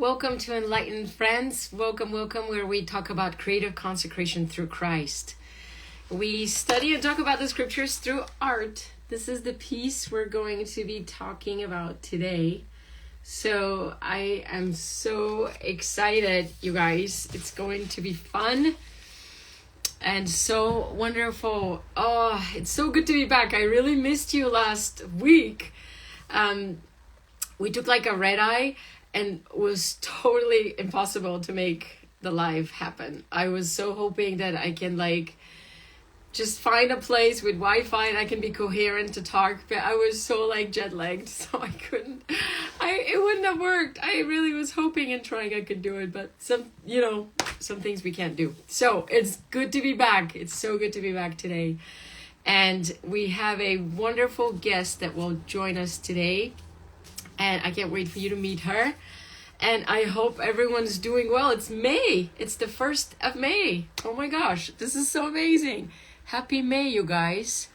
Welcome to enLIGHTen, friends. Welcome, where we talk about creative consecration through Christ. We study and talk about the scriptures through art. This is the piece we're going to be talking about today. So I am so excited, you guys. It's going to be fun and so wonderful. Oh, it's so good to be back. I really missed you last week. We took like a red eye and it was totally impossible to make the live happen. I was so hoping that I can just find a place with Wi-Fi and I can be coherent to talk, but I was so jet lagged, so I couldn't. It wouldn't have worked. I really was hoping and trying I could do it, but some things we can't do. So it's good to be back. It's so good to be back today. And we have a wonderful guest that will join us today. And I can't wait for you to meet her. And I hope everyone's doing well. It's May. It's the 1st of May. Oh my gosh, this is so amazing. Happy May, you guys.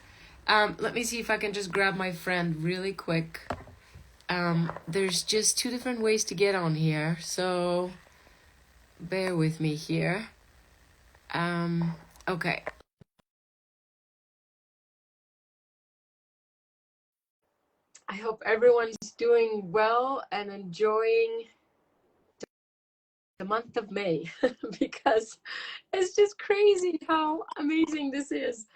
Let me see if I can just grab my friend really quick. There's just 2 different ways to get on here. So bear with me here. Okay. I hope everyone's doing well and enjoying the month of May because it's just crazy how amazing this is.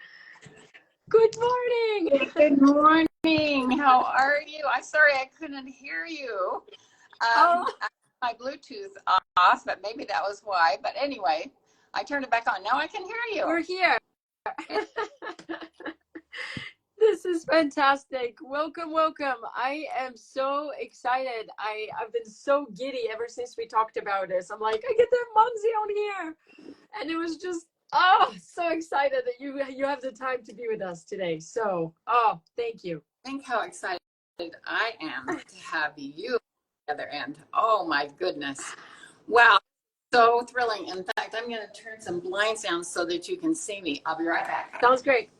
Good morning. Good morning. How are you? I'm sorry I couldn't hear you. My Bluetooth off, but maybe that was why. But anyway, I turned it back on. Now I can hear you. We're here. This is fantastic. Welcome. I am so excited. I've been so giddy ever since we talked about this. I'm like, I get to have Momsey on here. And it was just, so excited that you have the time to be with us today. So, thank you. Think how excited I am to have you on the other end. Oh my goodness. Wow. So thrilling. In fact, I'm going to turn some blinds down so that you can see me. I'll be right back. Sounds great.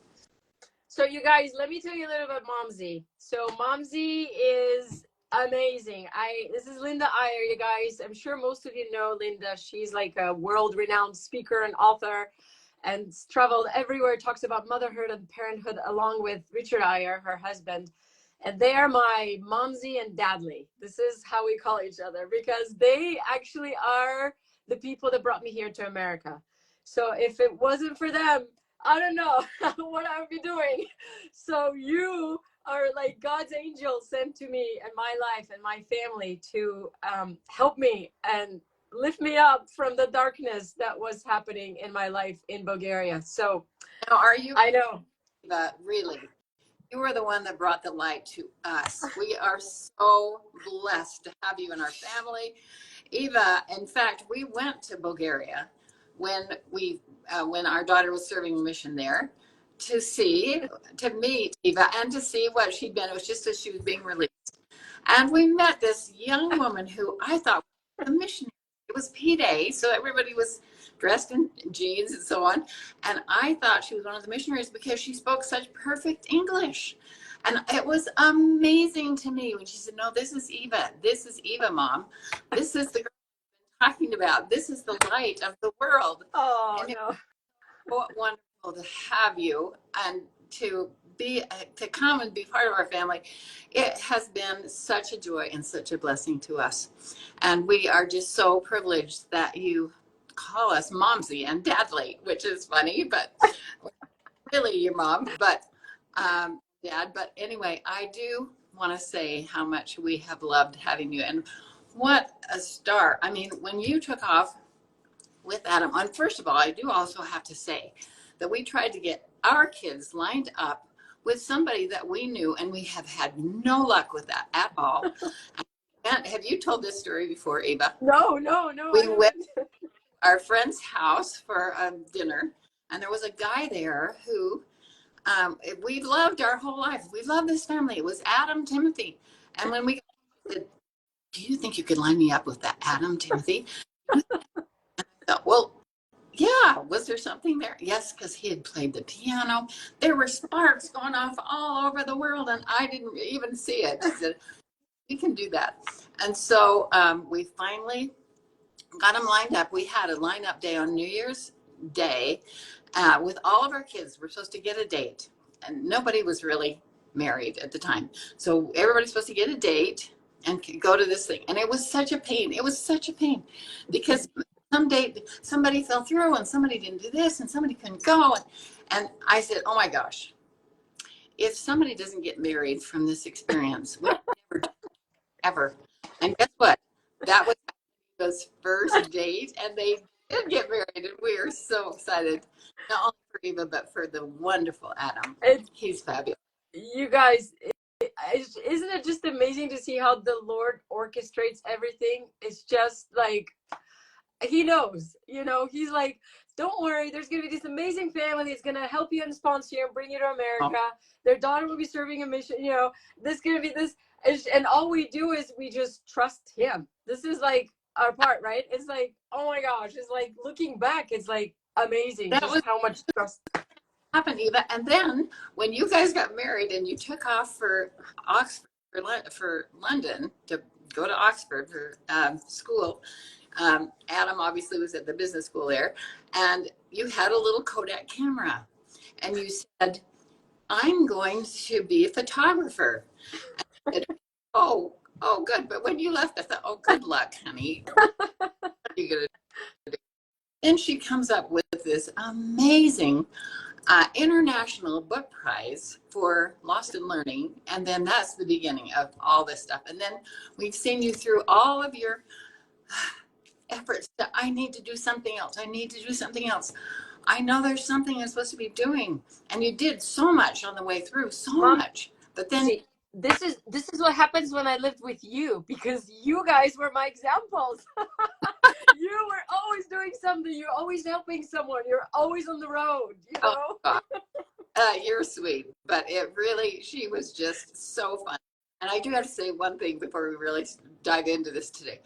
So you guys, let me tell you a little about Momsey. So Momsey is amazing. This is Linda Eyre, you guys. I'm sure most of you know Linda. She's like a world-renowned speaker and author and traveled everywhere, talks about motherhood and parenthood along with Richard Eyre, her husband. And they are my Momsey and Dadly. This is how we call each other because they actually are the people that brought me here to America. So if it wasn't for them, I don't know what I would be doing. So you are like God's angel sent to me and my life and my family to help me and lift me up from the darkness that was happening in my life in Bulgaria. So now, are you? I know. Really, you were the one that brought the light to us. We are so blessed to have you in our family. Eva, in fact, we went to Bulgaria when our daughter was serving mission there to meet Eva and to see what she'd been. It was just as she was being released. And we met this young woman who I thought was a missionary. It was P-Day, so everybody was dressed in jeans and so on. And I thought she was one of the missionaries because she spoke such perfect English. And it was amazing to me when she said, no, this is Eva. This is Eva, Mom. This is the girl talking about. This is the light of the world. Oh, no. So wonderful to have you and to come and be part of our family. It has been such a joy and such a blessing to us. And we are just so privileged that you call us Momsey and Dadly, which is funny, but really your mom, but Dad. But anyway, I do want to say how much we have loved having you. And what a start. I mean, when you took off with Adam, and first of all, I do also have to say that we tried to get our kids lined up with somebody that we knew, and we have had no luck with that at all. And have you told this story before, Eva? No. We went to our friend's house for dinner, and there was a guy there who we've loved our whole life. We've loved this family. It was Adam Timothy. And when we said, do you think you could line me up with that Adam Timothy? And I thought, well, yeah, was there something there? Yes, because he had played the piano. There were sparks going off all over the world, and I didn't even see it. I said, can do that. And so we finally got them lined up. We had a lineup day on New Year's Day with all of our kids. We're supposed to get a date, and nobody was really married at the time. So everybody's supposed to get a date and go to this thing. And it was such a pain. It was such a pain because some date somebody fell through and somebody didn't do this and somebody couldn't go. And I said, oh my gosh, if somebody doesn't get married from this experience, we never, ever. And guess what? That was his first date, and they did get married, and we are so excited, not only for Eva, but for the wonderful Adam. He's fabulous. You guys, isn't it just amazing to see how the Lord orchestrates everything? It's just like, he knows, you know, he's like, don't worry, there's going to be this amazing family that's going to help you and sponsor you and bring you to America. Their daughter will be serving a mission, you know, this going to be this. And all we do is we just trust him. This is like our part, right? It's like, oh my gosh, it's like looking back, it's like amazing just how much trust happened, Eva. And then when you guys got married and you took off for Oxford, for London, to go to Oxford for school, Adam obviously was at the business school there, and you had a little Kodak camera, and you said, I'm going to be a photographer. Said, oh, good. But when you left, I thought, oh, good luck, honey. What are you gonna do? Then she comes up with this amazing international book prize for Lost in Learning, and then that's the beginning of all this stuff. And then we've seen you through all of your efforts that I need to do something else. I need to do something else. I know there's something I'm supposed to be doing, and you did so much on the way through, so much. But then this is what happens when I lived with you, because you guys were my examples. You were always doing something. You're always helping someone. You're always on the road, you know? You're sweet, but it really, she was just so fun. And I do have to say one thing before we really dive into this today.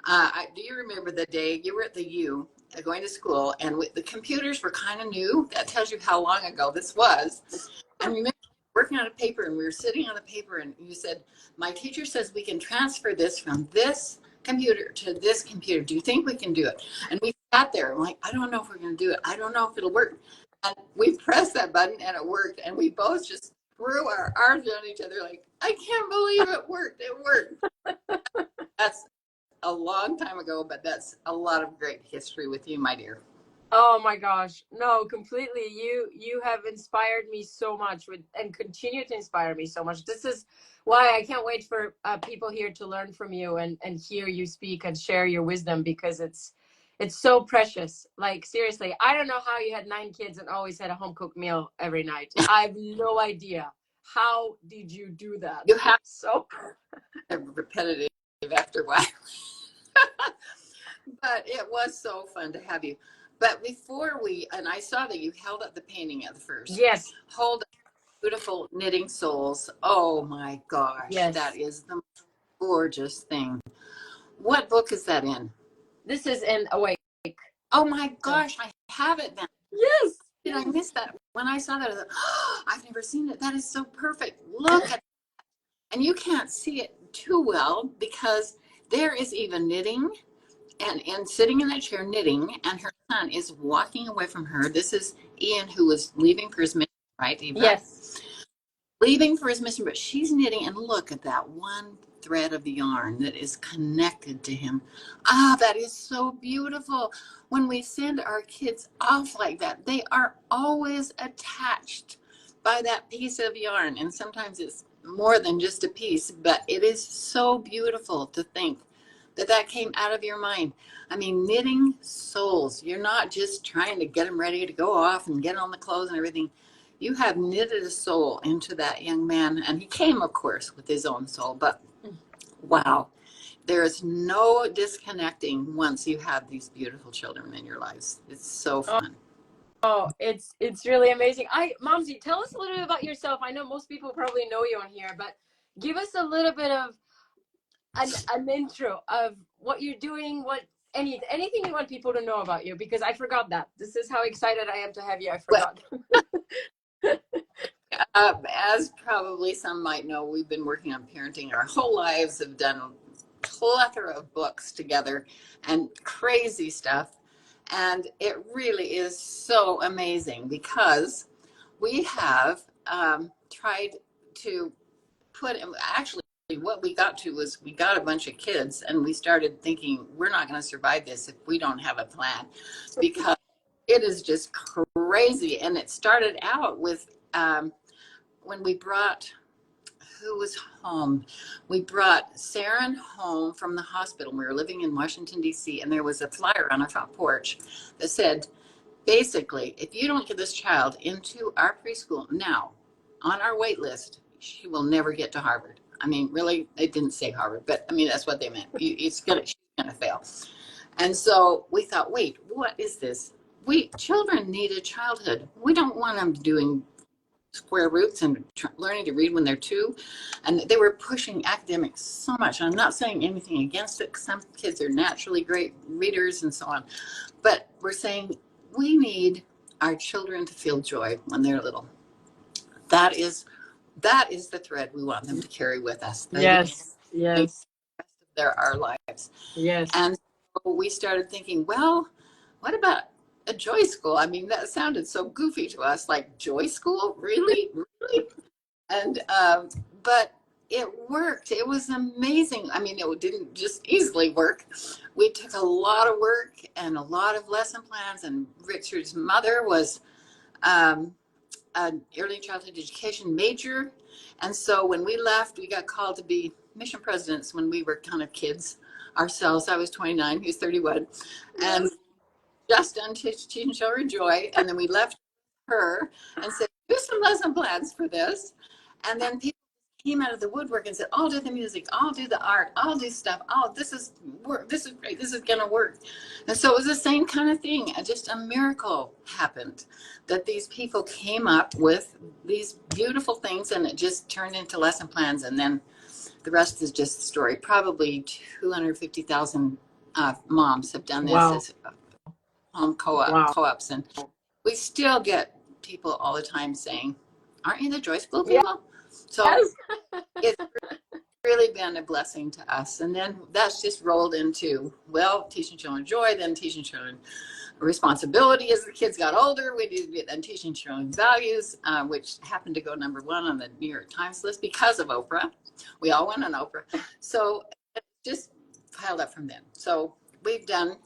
Do you remember the day you were at the U going to school, and the computers were kind of new? That tells you how long ago this was. And we remember working on a paper, and we were sitting on the paper, and you said, my teacher says we can transfer this from this computer to this computer. Do you think we can do it? And we sat there, I'm like, I don't know if we're going to do it. I don't know if it'll work. And we pressed that button, and it worked. And we both just threw our arms around each other like, I can't believe it worked. It worked. That's a long time ago, but that's a lot of great history with you, my dear. Oh my gosh, no, completely. You have inspired me so much and continue to inspire me so much. This is why I can't wait for people here to learn from you and hear you speak and share your wisdom, because it's so precious. Like, seriously, I don't know how you had 9 kids and always had a home cooked meal every night. I have no idea. How did you do that? You have so repetitive after a while. But it was so fun to have you. But before and I saw that you held up the painting at the first. Yes. Hold up beautiful knitting souls. Oh my gosh. Yes. That is the most gorgeous thing. What book is that in? This is in Awake. Oh my gosh, I have it then. Yes. Did I miss that? When I saw that, I thought, oh, I've never seen it. That is so perfect. Look at that. And you can't see it too well because there is Eva knitting and sitting in that chair knitting, and her son is walking away from her. This is Ian, who was leaving for his mission, right, Eva? Yes. Leaving for his mission, but she's knitting, and look at that one thread of yarn that is connected to him. Ah, that is so beautiful. When we send our kids off like that, they are always attached by that piece of yarn, and sometimes it's more than just a piece, but it is so beautiful to think that came out of your mind. I mean, knitting souls. You're not just trying to get them ready to go off and get on the clothes and everything. You have knitted a soul into that young man, and he came, of course, with his own soul, but wow, there is no disconnecting once you have these beautiful children in your lives. It's so fun. Oh, it's really amazing. Momsey, tell us a little bit about yourself. I know most people probably know you on here, but give us a little bit of an intro of what you're doing, anything you want people to know about you, because I forgot that. This is how excited I am to have you. I forgot. As probably some might know, we've been working on parenting our whole lives, have done a plethora of books together and crazy stuff. And it really is so amazing because we have tried to put, actually, what we got to was we got a bunch of kids and we started thinking, we're not going to survive this if we don't have a plan, because it is just crazy. And it started out with when we brought, who was home? We brought Saren home from the hospital. We were living in Washington, D.C., and there was a flyer on our front porch that said, basically, if you don't get this child into our preschool now on our wait list, she will never get to Harvard. I mean, really, they didn't say Harvard, but I mean, that's what they meant. She's gonna fail. And so we thought, wait, what is this? Children need a childhood. We don't want them doing square roots and learning to read when they're 2. And they were pushing academics so much. I'm not saying anything against it, because some kids are naturally great readers and so on. But we're saying we need our children to feel joy when they're little. That is the thread we want them to carry with us. Yes. Our lives. Yes. And so we started thinking, well, what about a joy school? I mean, that sounded so goofy to us, like joy school, really? And but it worked. It was amazing. I mean, it didn't just easily work. We took a lot of work and a lot of lesson plans, and Richard's mother was an early childhood education major. And so when we left, we got called to be mission presidents when we were kind of kids ourselves. I was 29, he was 31. And just done teaching children joy. And then we left her and said, do some lesson plans for this. And then people came out of the woodwork and said, I'll do the music, I'll do the art, I'll do stuff. Oh, this is work. This is great. This is going to work. And so it was the same kind of thing. Just a miracle happened that these people came up with these beautiful things, and it just turned into lesson plans. And then the rest is just the story. Probably 250,000 moms have done this. Wow. As home co-ops, and we still get people all the time saying, aren't you the joy school people? Yeah. So it's really been a blessing to us. And then that's just rolled into, well, teaching children joy, then teaching children responsibility as the kids got older. We did then teaching children values, which happened to go number 1 on the New York Times list because of Oprah. We all went on Oprah. So it just piled up from then. So we've done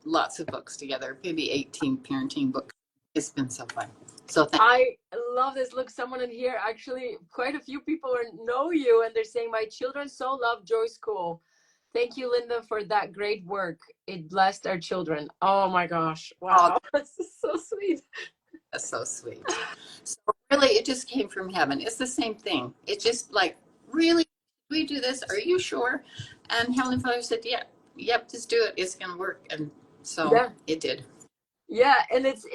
lots of books together, maybe 18 parenting books. It's been so fun. So I love this. Look, someone in here, actually quite a few people know you, and they're saying, my children so love Joy School. Thank you, Linda, for that great work. It blessed our children. Oh my gosh. Wow. This is so sweet. That's so sweet. So really, it just came from heaven. It's the same thing. It's just like, really, we do this? Are you sure? And Heavenly Father said, yeah, yep, just do it. It's going to work. And so it did. Yeah. And it's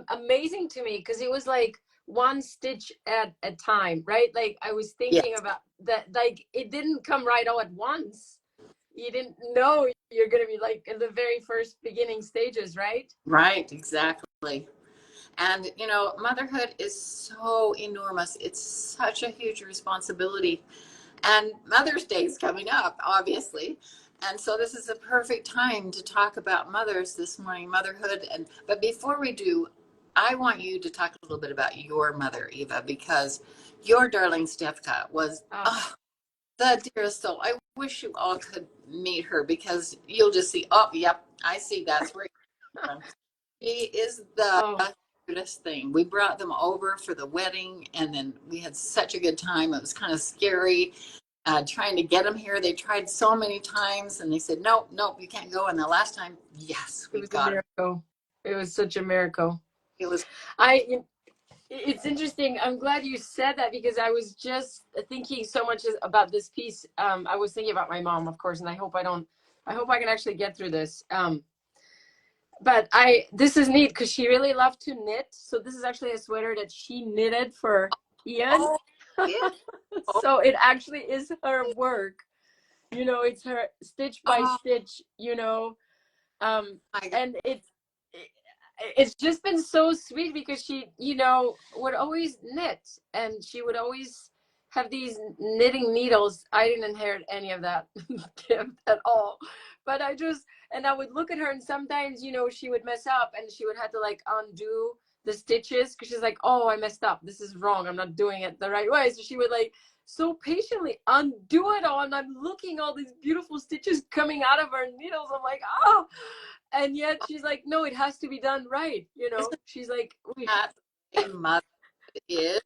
amazing to me, because it was like one stitch at a time, right? Like I was thinking about that, like it didn't come right all at once. You didn't know you're going to be like in the very first beginning stages, right? Right, exactly. And, motherhood is so enormous. It's such a huge responsibility. And Mother's Day is coming up, obviously. And so this is a perfect time to talk about mothers this morning, motherhood. But before we do, I want you to talk a little bit about your mother, Eva, because your darling Stefka was the dearest soul. I wish you all could meet her, because you'll just see, yep, I see, that's where you're from. She is the cutest thing. We brought them over for the wedding, and then we had such a good time. It was kind of scary trying to get them here. They tried so many times, and they said, nope, you can't go. And the last time, yes, we got a miracle. It was such a miracle. It was. It's interesting. I'm glad you said that, because I was just thinking so much about this piece. I was thinking about my mom, of course, and I hope I can actually get through this. But this is neat, because she really loved to knit. So this is actually a sweater that she knitted for Ian. So it actually is her work. It's her stitch by stitch, and it's just been so sweet because she, you know, would always knit, and she would always have these knitting needles. I didn't inherit any of that gift at all, but and I would look at her, and sometimes, you know, she would mess up and she would have to like undo the stitches because she's like, oh, I messed up. This is wrong. I'm not doing it the right way. So she would like so patiently undo it all, and I'm looking all these beautiful stitches coming out of her needles. I'm like, oh, and yet she's like, no, it has to be done right, you know. Isn't She's like, that a mother is?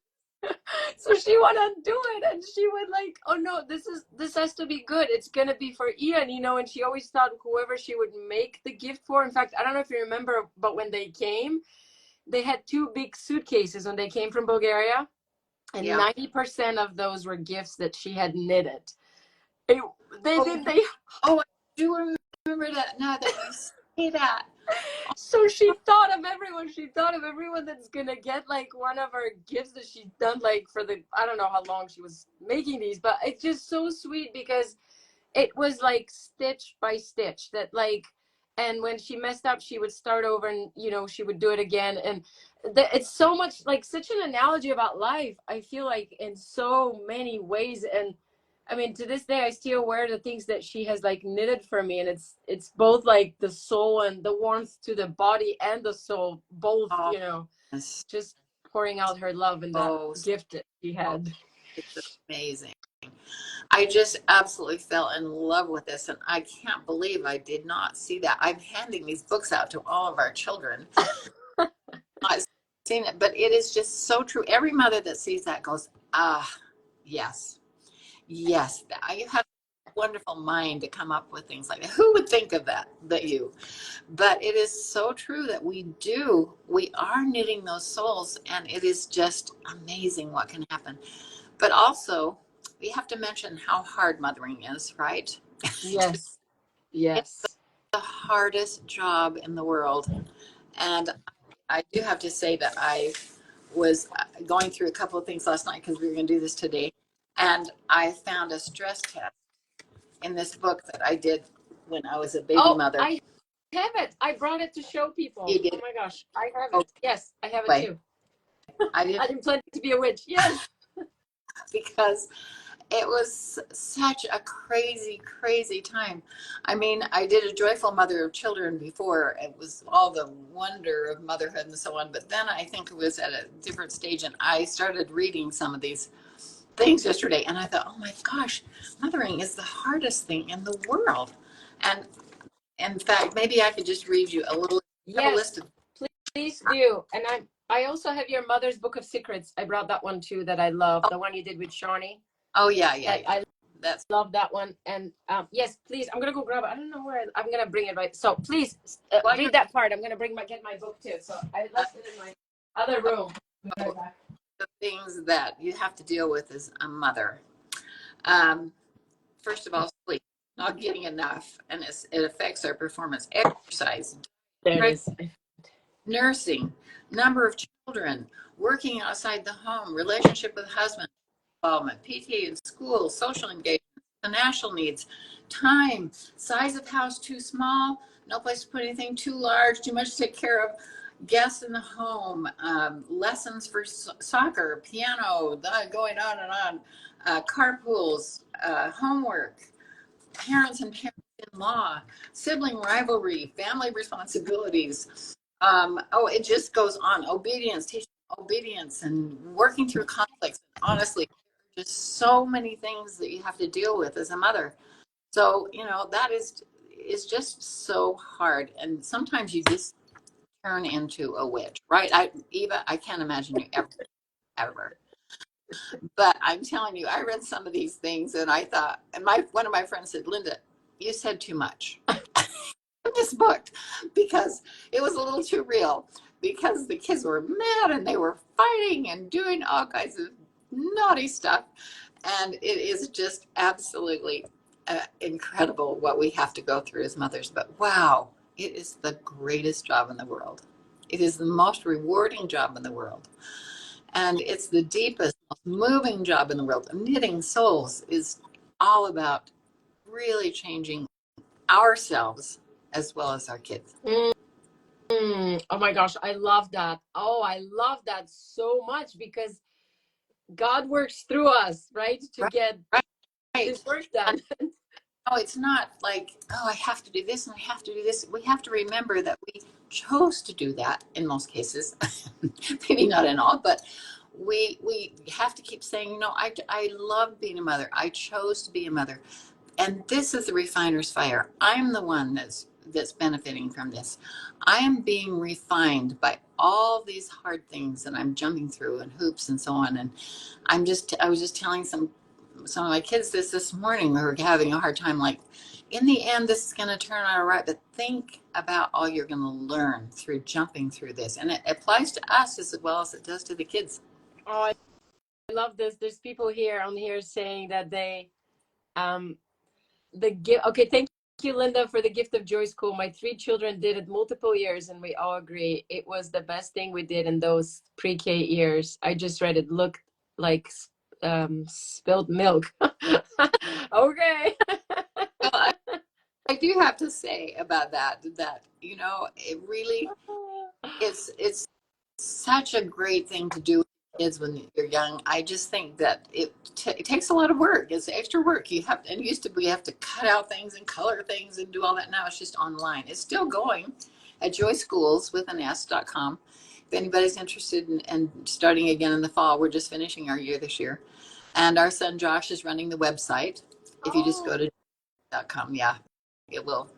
so she would undo it, and she would like, oh no, this has to be good, it's gonna be for Ian, you know. And she always thought whoever she would make the gift for, in fact, I don't know if you remember, but when they came, they had two big suitcases when they came from Bulgaria, and Yeah. 90% of those were gifts that she had knitted. It, they Oh, did they oh, I do remember that now that you say that. So she thought of everyone. She thought of everyone that's gonna get like one of her gifts that she'd done like for the, I don't know how long she was making these, but it's just so sweet because it was like stitch by stitch that like, and when she messed up, she would start over, and you know, she would do it again. And it's so much like such an analogy about life, I feel like, in so many ways. And I mean, to this day, I still wear the things that she has like knitted for me, and it's both like the soul and the warmth to the body and the soul, both, Oh, you know, yes. just pouring out her love in that Oh, gift that she had. it's amazing. I just absolutely fell in love with this, and I can't believe I did not see that. I'm handing these books out to all of our children. I've seen it, but it is just so true. Every mother that sees that goes, ah, yes, yes. You have a wonderful mind to come up with things like that. Who would think of that? But you. But it is so true that we are knitting those souls, and it is just amazing what can happen. But also, we have to mention how hard mothering is, right? Yes. It's Yes. the hardest job in the world. And I do have to say that I was going through a couple of things last night because we were going to do this today. And I found a stress test in this book that I did when I was a baby Oh, mother. I have it. I brought it to show people. You did? Oh my gosh, I have Oh, it. Yes, I have it wait. too. I did I didn't plan to be a witch. Yes. because it was such a crazy, crazy time. I mean, I did a joyful mother of children before. It was all the wonder of motherhood and so on. But then I think it was at a different stage, and I started reading some of these things yesterday, and I thought, oh my gosh, mothering is the hardest thing in the world. And in fact, maybe I could just read you a little. I have a Yes, list of. please do. And I also have your Mother's Book of Secrets. I brought that one too that I love. Oh, The one you did with Shawnee. oh yeah, yeah, yeah. I That's love that one. And yes, please, I'm gonna go grab it. I don't know where I'm gonna bring it right. So please while you're read that part. I'm gonna get my book too. So I left it in my other room. the things that you have to deal with as a mother. Um, First of all, sleep, not getting enough, and it affects our performance. Exercise, There it is. nursing, number of children, working outside the home, relationship with husband, involvement, PTA in school, social engagement, financial needs, time, size of house too small, no place to put anything, too large, too much to take care of, guests in the home, lessons for soccer, piano, going on and on, carpools, homework, parents and parents-in-law, sibling rivalry, family responsibilities. It just goes on. Obedience, teaching obedience, and working through conflicts. Honestly, just so many things that you have to deal with as a mother. So that is just so hard, and sometimes you just turn into a witch, right? Eva, I can't imagine you ever. But I'm telling you, I read some of these things, and I thought, and one of my friends said, Linda, you said too much in this book because it was a little too real. Because the kids were mad and they were fighting and doing all kinds of naughty stuff, and it is just absolutely incredible what we have to go through as mothers. But wow, it is the greatest job in the world. It is the most rewarding job in the world. And it's the deepest, most moving job in the world. Knitting souls is all about really changing ourselves as well as our kids. Oh my gosh, I love that. Oh, I love that so much because God works through us, right? To Right, get right, right. this work And done. no, it's not like, oh, I have to do this and I have to do this. We have to remember that we chose to do that in most cases. Maybe not in all, but we have to keep saying, I love being a mother. I chose to be a mother. And this is the refiner's fire. I'm the one that's benefiting from this. I am being refined by all these hard things that I'm jumping through and hoops and so on. And I was just telling some of my kids this morning who are having a hard time, like, in the end, this is going to turn out all right, but think about all you're going to learn through jumping through this. And it applies to us as well as it does to the kids. Oh, I love this. There's people here on here saying that they um the gift. Okay, thank you, Linda, for the gift of joy school. My 3 children did it multiple years, and we all agree it was the best thing we did in those pre-K years. I just read it. Looked like spilled milk. Okay. Well, I do have to say about that, it really, it's such a great thing to do with kids when you're young. I just think that it takes a lot of work. It's extra work. And used to we have to cut out things and color things and do all that. Now it's just online. It's still going at joyschools.com. If anybody's interested in starting again in the fall, we're just finishing our year this year. And our son Josh is running the website. If you just go to .com, yeah, it will.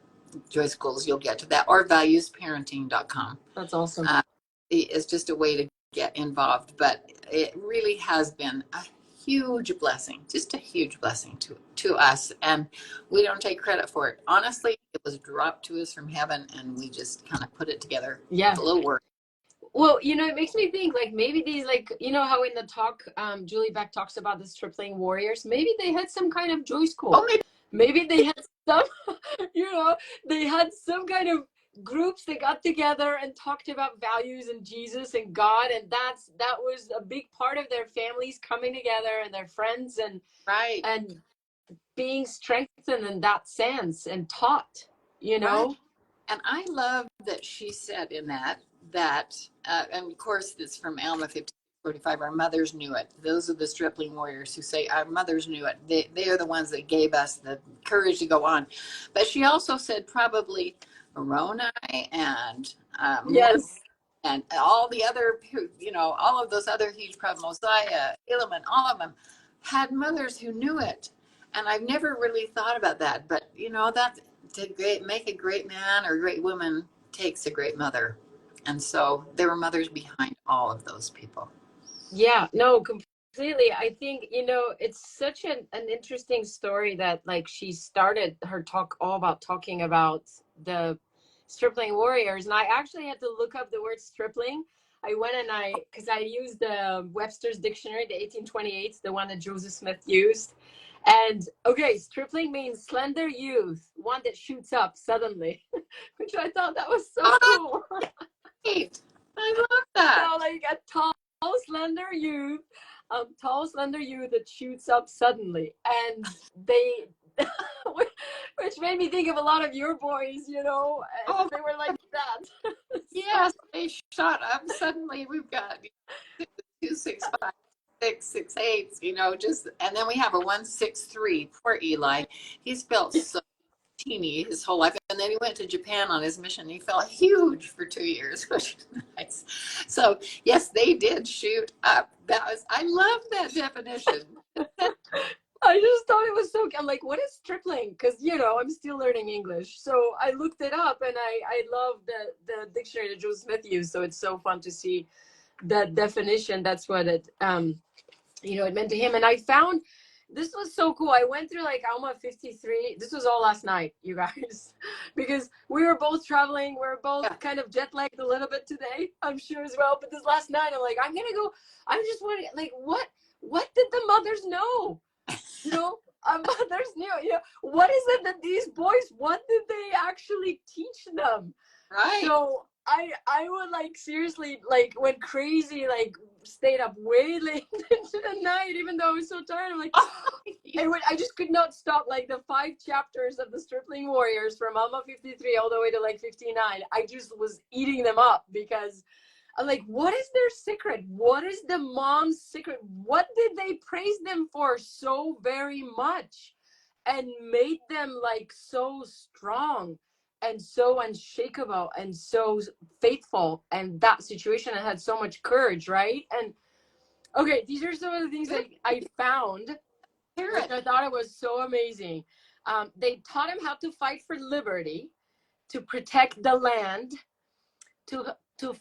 Joy Schools, you'll get to that, or valuesparenting.com. That's awesome. It's just a way to get involved, but it really has been a huge blessing, just a huge blessing to us, and we don't take credit for it. Honestly, it was dropped to us from heaven, and we just kind of put it together. Yeah. It's a little work. Well, it makes me think, like, maybe these, like, how in the talk, Julie Beck talks about the stripling warriors. Maybe they had some kind of joy school. Oh, Maybe they had some, they had some kind of groups that got together and talked about values and Jesus and God, and that was a big part of their families coming together and their friends and right, and being strengthened in that sense and taught. right. And I love that she said in that, and of course, it's from Alma 1545. Our mothers knew it. Those are the stripling warriors who say our mothers knew it. They are the ones that gave us the courage to go on. But she also said probably Moroni and Yes. and all the other, all of those other huge problems, Mosiah, Helaman, all of them had mothers who knew it. And I've never really thought about that. But, that to make a great man or a great woman takes a great mother. And so there were mothers behind all of those people. Yeah, no, completely. I think, it's such an interesting story that, like, she started her talk all about talking about the stripling warriors. And I actually had to look up the word stripling. I went and because I used the Webster's dictionary, the 1828, the one that Joseph Smith used. And okay, stripling means slender youth, one that shoots up suddenly, which I thought that was so cool. Great. I love that. So, like, a tall, slender youth that shoots up suddenly, and they, which made me think of a lot of your boys, they were like that. Yes, they shot up suddenly. We've got 265, 668, and then we have a 163. Poor Eli. He's felt so teeny his whole life, and then he went to Japan on his mission. He felt huge for 2 years, which is nice. So yes, they did shoot up. I love that definition. I just thought it was so. I'm like, what is stripling? Because I'm still learning English, so I looked it up, and I love the dictionary that Joseph Smith used. So it's so fun to see that definition. That's what it it meant to him. And I found this was so cool. I went through, like, Alma 53. This was all last night, you guys, because we were both traveling. We're both kind of jet lagged a little bit today, I'm sure as well. But this last night, I'm like, I'm gonna go. I just want to, like, what did the mothers know? Our mothers knew. What is it that these boys? What did they actually teach them? Right. So I would like seriously like went crazy, like stayed up way late into the night, even though I was so tired. I'm like, I just could not stop. Like the 5 chapters of the Stripling Warriors from Alma 53 all the way to like 59. I just was eating them up because I'm like, what is their secret? What is the mom's secret? What did they praise them for so very much and made them like so strong and so unshakable and so faithful? And that situation, I had so much courage, right? And okay, these are some of the things that I found, which I thought it was so amazing. They taught him how to fight for liberty, to protect the land, to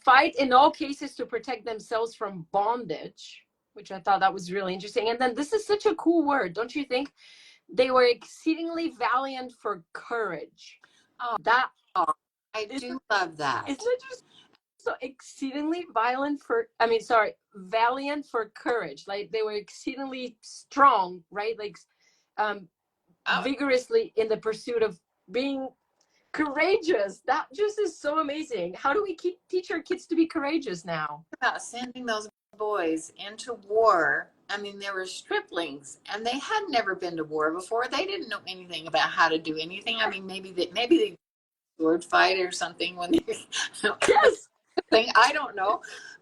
fight in all cases to protect themselves from bondage, which I thought that was really interesting. And then this is such a cool word, don't you think? They were exceedingly valiant for courage. Oh, that I do love that. Isn't it just so exceedingly valiant for courage? Like they were exceedingly strong, right? Like vigorously in the pursuit of being courageous. That just is so amazing. How do we teach our kids to be courageous now? About sending those boys into war. I mean, they were striplings, and they had never been to war before. They didn't know anything about how to do anything. I mean, maybe they sword fight or something when they yes. I don't know,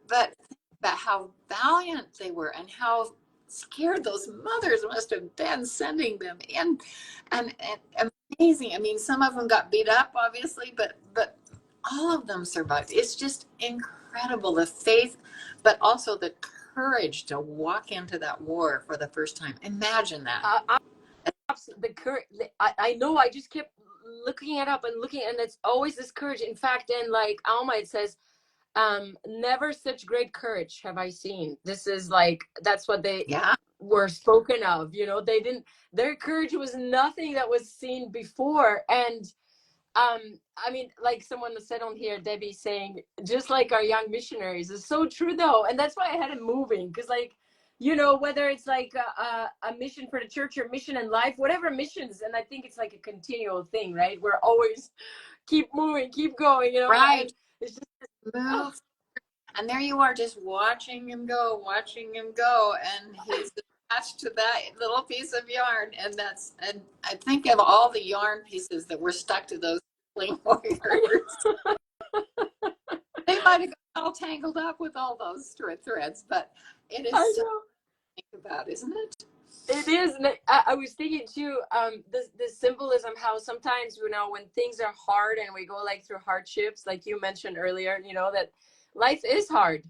but about how valiant they were and how scared those mothers must have been sending them in, and amazing. I mean, some of them got beat up, obviously, but all of them survived. It's just incredible, the faith, but also the courage to walk into that war for the first time. Imagine that. The courage. I know. I just kept looking it up and looking, and it's always this courage. In fact, in like Alma, it says, never such great courage have I seen. This is like, that's what they were spoken of. You know, their courage was nothing that was seen before. And I mean, like someone said on here, Debbie, saying just like our young missionaries. Is so true though, and that's why I had it moving, because like, you know, whether it's like a mission for the church or mission in life, whatever missions, and I think it's like a continual thing, right? We're always keep moving, keep going, you know, right? It's just move. And there you are, just watching him go, and he's attached to that little piece of yarn. And I think of all the yarn pieces that were stuck to those Stripling Warriors. They might have got all tangled up with all those threads, but it is so to think about, isn't it? It is. And I was thinking too, the symbolism, how sometimes, you know, when things are hard and we go like through hardships, like you mentioned earlier, you know, that life is hard.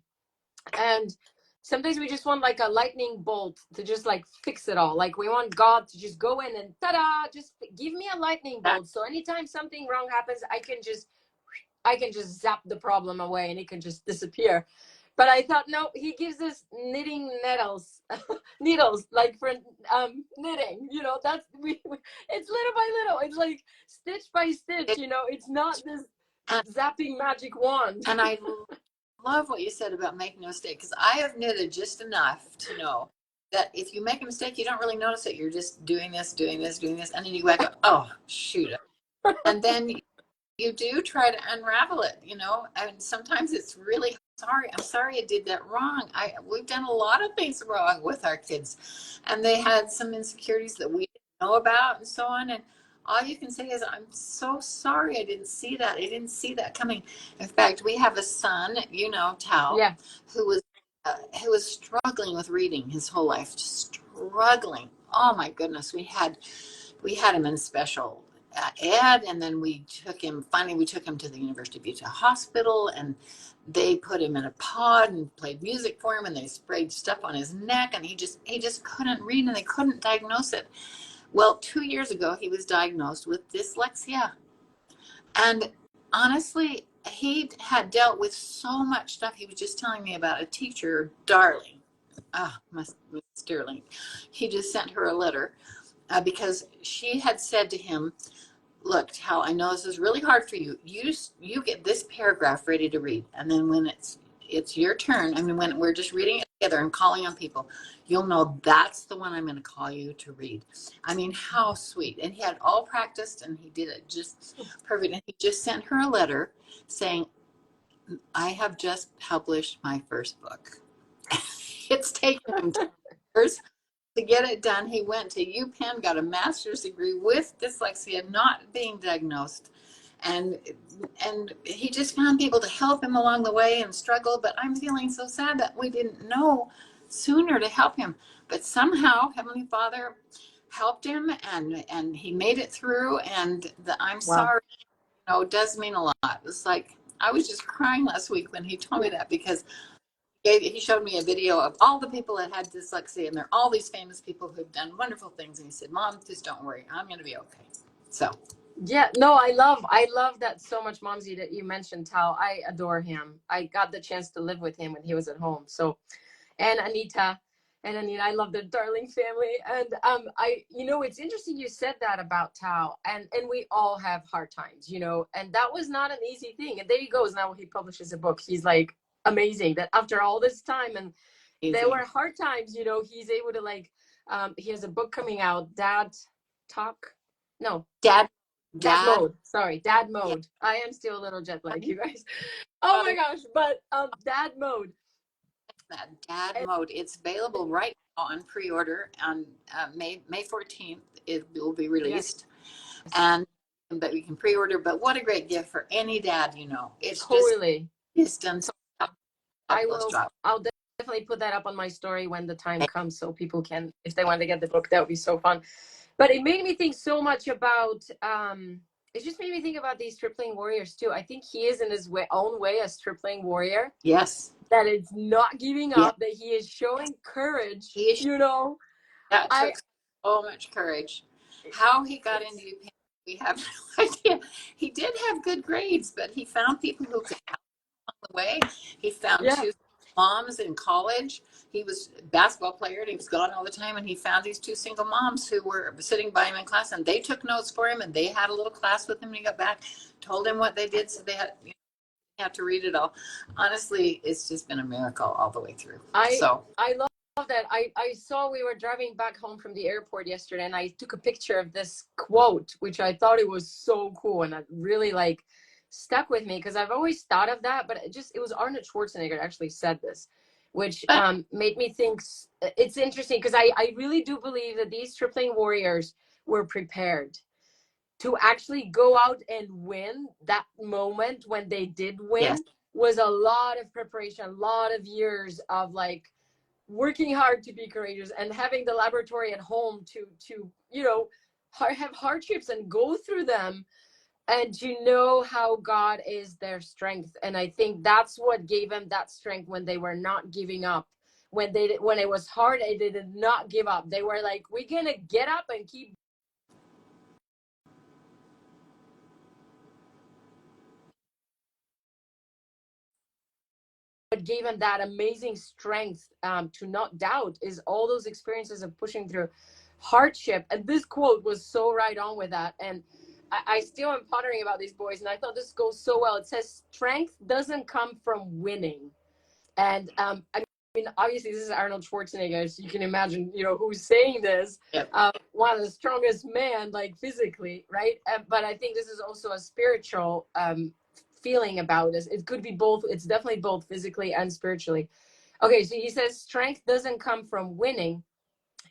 And sometimes we just want like a lightning bolt to just like fix it all. Like we want God to just go in and ta-da, just give me a lightning bolt. So anytime something wrong happens, I can just zap the problem away and it can just disappear. But I thought, no, he gives us knitting needles, like for knitting. You know, that's it's little by little. It's like stitch by stitch. You know, it's not this zapping magic wand. And I love what you said about making a mistake, because I have knitted just enough to know that if you make a mistake, you don't really notice it. You're just doing this, and then you go back, oh shoot, and then you do try to unravel it, you know, and sometimes it's really I'm sorry I did that wrong. We've done a lot of things wrong with our kids, and they had some insecurities that we didn't know about and so on. And all you can say is, I'm so sorry. I didn't see that. I didn't see that coming. In fact, we have a son, you know, Tal, who was struggling with reading his whole life, struggling. Oh my goodness. We had him in special ed, and then we took him to the University of Utah Hospital, and they put him in a pod and played music for him, and they sprayed stuff on his neck, and he just couldn't read, and they couldn't diagnose it. Well, 2 years ago, he was diagnosed with dyslexia. And honestly, he had dealt with so much stuff. He was just telling me about a teacher, Darling. Miss Sterling. He just sent her a letter because she had said to him, look, Tal, I know this is really hard for you. You get this paragraph ready to read. And then when it's your turn, I mean, when we're just reading it together and calling on people, you'll know that's the one I'm going to call you to read. I mean, how sweet. And he had all practiced, and he did it just perfect. And he just sent her a letter saying, I have just published my first book. It's taken him 2 years to get it done. He went to UPenn, got a master's degree with dyslexia, not being diagnosed. And he just found people to help him along the way and struggle. But I'm feeling so sad that we didn't know sooner to help him. But somehow Heavenly Father helped him, and he made it through. And I'm Wow. sorry, you know, it does mean a lot. It's like I was just crying last week when he told me that, because he showed me a video of all the people that had dyslexia, and they're all these famous people who've done wonderful things. And he said, Mom, just don't worry. I'm going to be okay. So. Yeah, no, I love that so much, Momsey, that you mentioned Tal. I adore him. I got the chance to live with him when he was at home. So, and Anita, I love their darling family. And it's interesting you said that about Tal. And we all have hard times, and that was not an easy thing. And there he goes. Now he publishes a book. He's like amazing that after all this time, and there were hard times, he's able to he has a book coming out, Dad Talk. No. Dad mode. Sorry, dad mode. Yeah. I am still a little jet lag, you guys. Oh my gosh, but dad mode. That dad mode. It's available right now on pre-order on May 14th. It will be released, but we can pre-order. But what a great gift for any dad, It's totally. It's done so. I'll definitely put that up on my story when the time comes, so people can, if they want to get the book, that would be so fun. But it made me think so much about, it just made me think about these tripling warriors too. I think he is in his own way a tripling warrior. Yes. That is not giving up, that he is showing courage, That took so much courage. How he got into UPenn, we have no idea. He did have good grades, but he found people who could help him along the way. He found 2 moms in college. He was a basketball player and he was gone all the time, and he found these 2 single moms who were sitting by him in class, and they took notes for him, and they had a little class with him when he got back, told him what they did, so they had to read it all. Honestly, it's just been a miracle all the way through. I love that. I saw, we were driving back home from the airport yesterday, and I took a picture of this quote, which I thought it was so cool, and it really stuck with me, because I've always thought of that, but it was Arnold Schwarzenegger that actually said this, which made me think. It's interesting, because I really do believe that these tripling warriors were prepared to actually go out and win. That moment when they did win was a lot of preparation, a lot of years of working hard to be courageous, and having the laboratory at home to have hardships and go through them, and to know how God is their strength. And I think that's what gave them that strength when they were not giving up. When it was hard, they did not give up. They were like, we're gonna get up and keep. What gave him that amazing strength to not doubt is all those experiences of pushing through hardship. And this quote was so right on with that. And I still am pondering about these boys, and I thought this goes so well. It says strength doesn't come from winning. And I mean, obviously this is Arnold Schwarzenegger, so you can imagine, who's saying this. One of the strongest men, physically, right? But I think this is also a spiritual feeling about this. It could be both. It's definitely both physically and spiritually. Okay, so he says strength doesn't come from winning.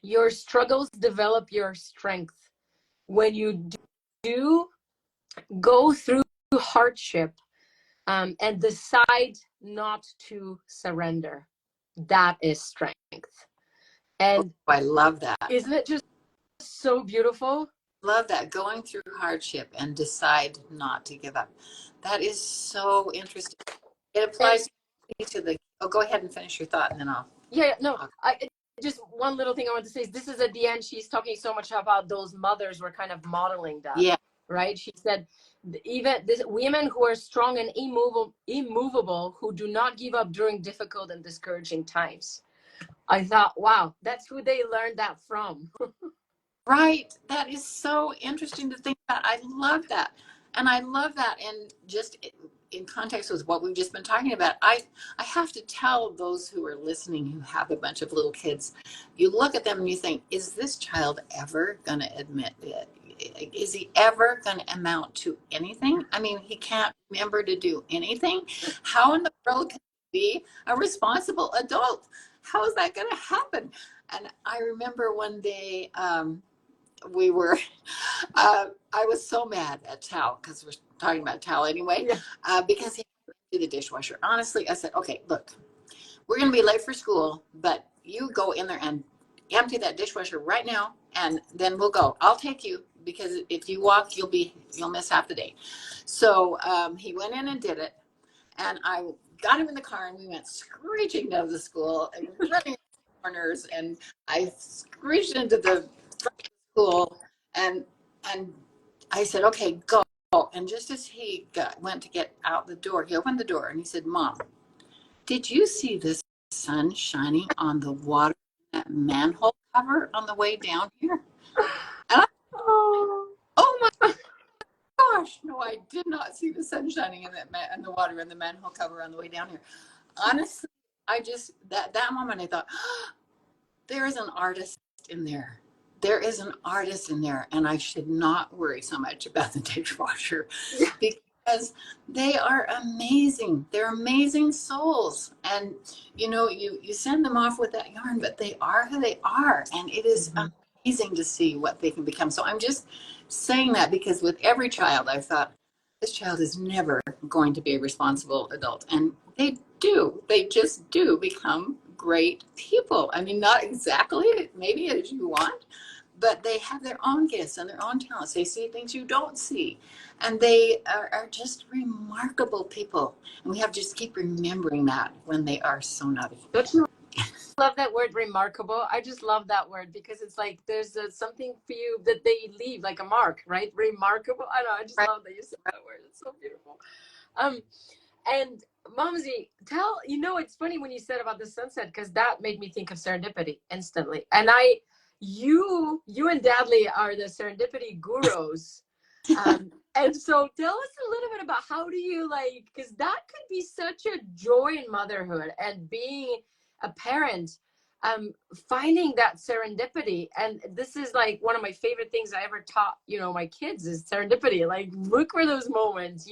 Your struggles develop your strength. When you do go through hardship and decide not to surrender, that is strength. And I love that. Isn't it just so beautiful? Love that. Going through hardship and decide not to give up. That is so interesting. It applies to the. Oh, go ahead and finish your thought, and then I'll. Yeah, no. Just one little thing I want to say is, this is at the end. She's talking so much about those mothers were kind of modeling that. Yeah. Right. She said, even this women who are strong and immovable, who do not give up during difficult and discouraging times. I thought, wow, that's who they learned that from. Right. That is so interesting to think about. I love that. And I love that. And just in context with what we've just been talking about, I have to tell those who are listening who have a bunch of little kids, you look at them and you think, is this child ever going to admit it? is he ever going to amount to anything? I mean, he can't remember to do anything. How in the world can he be a responsible adult? How is that going to happen? And I remember one day we were, I was so mad at Tal, because we're talking about Tal anyway, because he did the dishwasher. Honestly, I said, okay, look, we're going to be late for school, but you go in there and empty that dishwasher right now, and then we'll go. I'll take you, because if you walk, you'll miss half the day. So he went in and did it, and I got him in the car, and we went screeching down to the school and running corners, and I screeched into the school, and I said, okay, go. And just as he went to get out the door, he opened the door and he said, Mom, did you see this sun shining on the water, that manhole cover on the way down here? And I, oh my gosh, no, I did not see the sun shining in the water and the manhole cover on the way down here. Honestly, I just, that moment I thought, oh, there is an artist in there. There is an artist in there, and I should not worry so much about the dishwasher, because they are amazing. They're amazing souls. And, you know, you send them off with that yarn, but they are who they are. And it is amazing to see what they can become. So I'm just saying that because with every child, I thought, this child is never going to be a responsible adult. And they do. They just do become great people. I mean, not exactly maybe as you want, but they have their own gifts and their own talents. They see things you don't see. And they are just remarkable people. And we have to just keep remembering that when they are so naughty. Don't you love that word, remarkable? I just love that word, because it's like there's something for you that they leave, like a mark, right? Remarkable. I know. I just love that you said that word. It's so beautiful. And Momsey, it's funny when you said about the sunset, because that made me think of serendipity instantly. And you and Dadley are the serendipity gurus. And so tell us a little bit about how do you because that could be such a joy in motherhood and being a parent, finding that serendipity. And this is like one of my favorite things I ever taught, my kids, is serendipity. Like, look for those moments,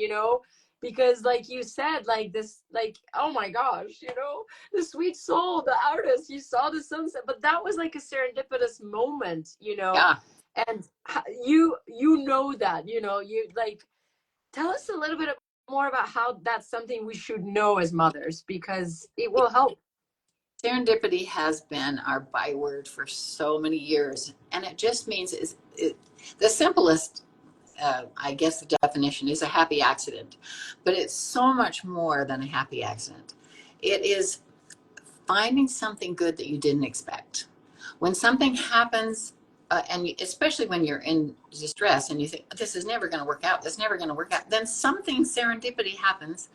because like you said, oh my gosh, the sweet soul, the artist, you saw the sunset, but that was like a serendipitous moment, Yeah. and you know that, tell us a little bit more about how that's something we should know as mothers, because it will help. Serendipity has been our byword for so many years, and it just means the simplest, I guess the definition is a happy accident, but it's so much more than a happy accident. It is finding something good that you didn't expect. When something happens, and especially when you're in distress and you think, this is never going to work out, then something serendipity happens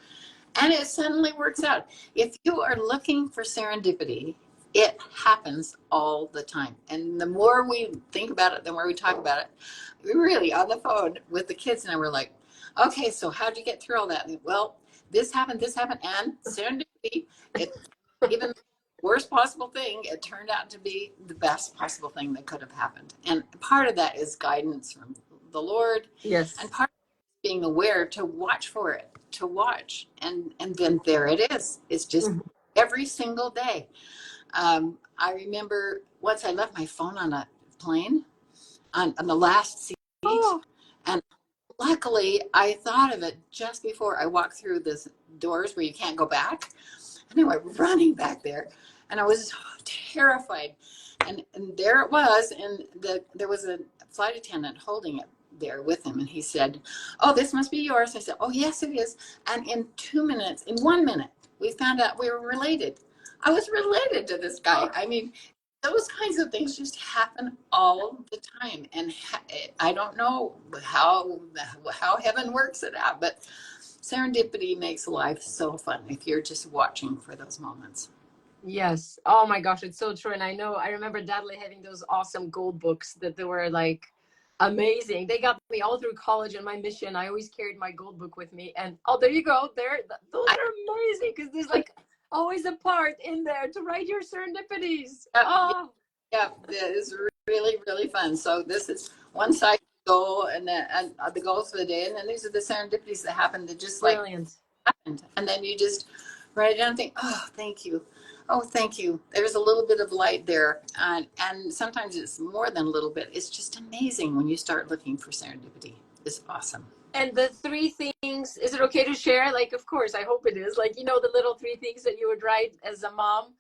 and it suddenly works out. If you are looking for serendipity, it happens all the time. And the more we think about it, the more we talk about it. We really, on the phone with the kids, and we're like, okay, so how'd you get through all that? And, well, this happened, and serendipity, even the worst possible thing, it turned out to be the best possible thing that could have happened. And part of that is guidance from the Lord. Yes. And part of it is being aware to watch for it, to watch. And then there it is. It's just every single day. I remember once I left my phone on a plane on the last seat. And luckily, I thought of it just before I walked through the doors where you can't go back. And I went running back there. And I was terrified. And there it was. And there was a flight attendant holding it there with him. And he said, oh, this must be yours. I said, oh, yes, it is. And in 1 minute, we found out we were related. I was related to this guy. I mean, those kinds of things just happen all the time. And I don't know how heaven works it out, but serendipity makes life so fun if you're just watching for those moments. Yes. Oh my gosh, it's so true. And I remember Dudley having those awesome gold books that they were like amazing. They got me all through college and my mission. I always carried my gold book with me. And there you go. Those are amazing, because there's like always a part in there to write your serendipities. Yeah, it is really, really fun. So this is one side goal and then the goals for the day, and then these are the serendipities that happen that just like Brilliant. happened, and then you just write it down and think, oh, thank you. Oh, thank you. There's a little bit of light there. And sometimes it's more than a little bit. It's just amazing when you start looking for serendipity. It's awesome. And the three things, is it okay to share? Like, of course, I hope it is. Like, you know, the little three things that you would write as a mom.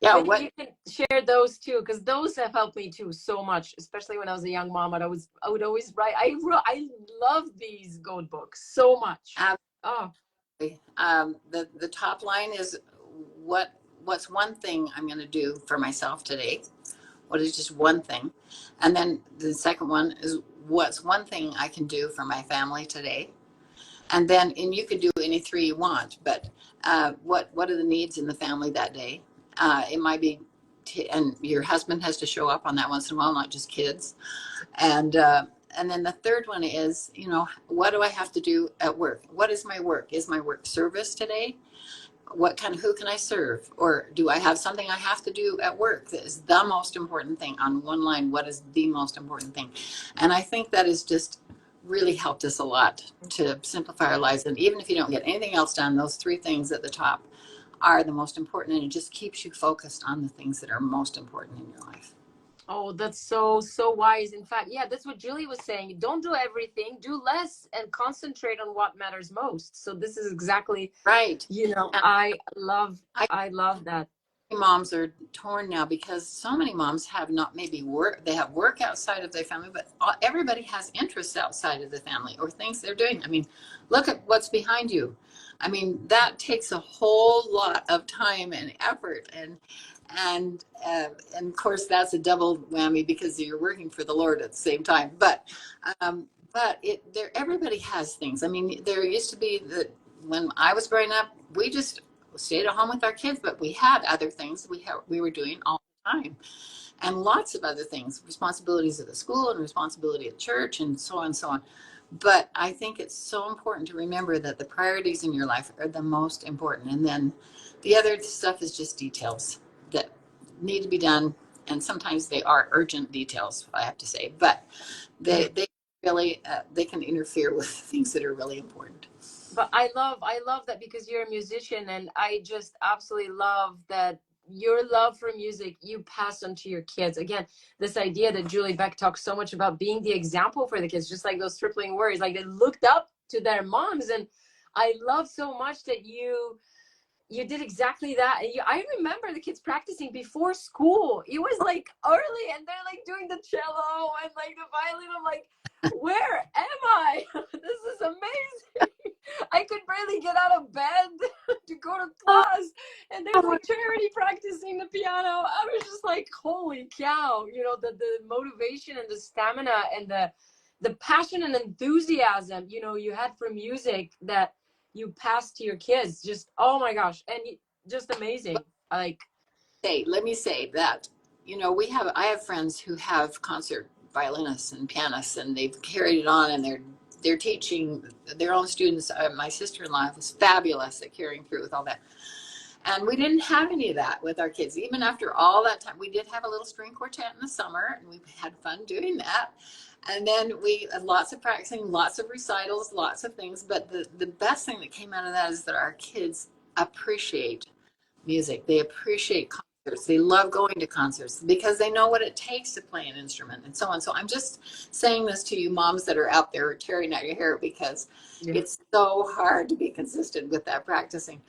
Yeah. Maybe you can share those too, because those have helped me too so much. Especially when I was a young mom, I would always write. I love these goat books so much. Oh, the top line is what's one thing I'm going to do for myself today? What is just one thing? And then the second one is what's one thing I can do for my family today? And you could do any three you want, but what are the needs in the family that day? It might be, and your husband has to show up on that once in a while, not just kids. And then the third one is, you know, what do I have to do at work? What is my work? Is my work service today? Who can I serve? Or do I have something I have to do at work that is the most important thing? On one line, what is the most important thing? And I think that has just really helped us a lot to simplify our lives. And even if you don't get anything else done, those three things at the top are the most important. And it just keeps you focused on the things that are most important in your life. oh, that's so wise. In fact, yeah, that's what Julie was saying. Don't do everything, do less and concentrate on what matters most. So this is exactly right. You know, and I love that. Moms are torn now because so many moms have not maybe work, they have work outside of their family, but everybody has interests outside of the family or things they're doing. I mean, look at what's behind you. I mean, that takes a whole lot of time and effort, and of course that's a double whammy because you're working for the Lord at the same time. But everybody has things. I mean, there used to be that when I was growing up, we just stayed at home with our kids, but we had other things we were doing all the time, and lots of other things, responsibilities at the school and responsibility at church and so on and so on. But I think it's so important to remember that the priorities in your life are the most important, and then the other stuff is just details that need to be done, and sometimes they are urgent details, I have to say, but they really they can interfere with things that are really important. But I love that, because you're a musician, and I just absolutely love that your love for music you pass on to your kids. Again, this idea that Julie Beck talks so much about, being the example for the kids, just like those tripling words, like they looked up to their moms. And I love so much that you did exactly that. And I remember the kids practicing before school. It was like early, and they're like doing the cello and like the violin. I'm like, where am I? This is amazing. I could barely get out of bed to go to class, and there's like Charity practicing the piano. I was just like, holy cow, you know, the motivation and the stamina and the passion and enthusiasm, you know, you had for music that you pass to your kids. Just, oh my gosh. And just amazing. Like, let me say that, you know, I have friends who have concert violinists and pianists, and they've carried it on, and they're teaching their own students. My sister-in-law was fabulous at carrying through with all that. And we didn't have any of that with our kids. Even after all that time, we did have a little string quartet in the summer, and we had fun doing that. And then we had lots of practicing, lots of recitals, lots of things. But the best thing that came out of that is that our kids appreciate music. They appreciate concerts. They love going to concerts because they know what it takes to play an instrument and so on. So I'm just saying this to you moms that are out there tearing out your hair, because it's so hard to be consistent with that practicing.